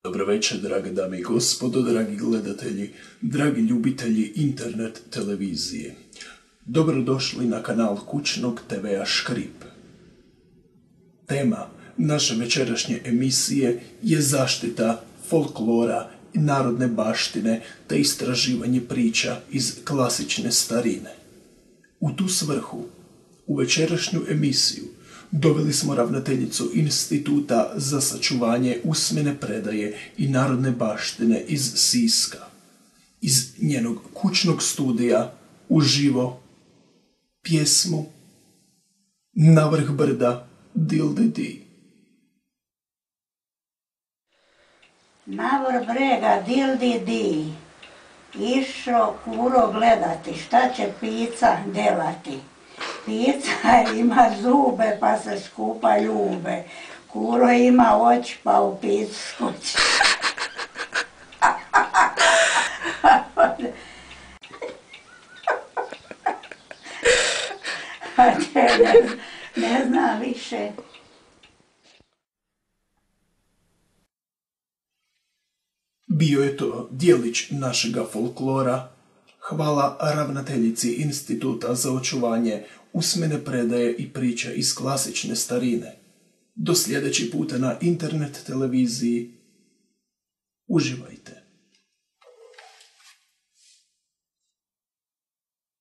Dobro večer, drage dame i gospodo, dragi gledatelji, dragi ljubitelji internet televizije. Dobrodošli na kanal kućnog TV-a Škrip. Tema naše večerašnje emisije je zaštita folklora, narodne baštine te istraživanje priča iz klasične starine. U tu svrhu, u večerašnju emisiju, doveli smo ravnateljicu Instituta za sačuvanje usmene predaje i narodne baštine iz Siska. Iz njenog kućnog studija uživo pjesmu Na vrh brda dil-di-di. Na vrh brega dil-di-di, išo Kuro gledati šta će pica delati. Pica ima zube pa se skupa ljube. Kuro ima oči pa u picu skući. Ne znam više. Bio je to dijelić našega folklora. Hvala ravnateljici Instituta za očuvanje usmene predaje i priča iz klasične starine. Do sljedeći puta na internet televiziji. Uživajte.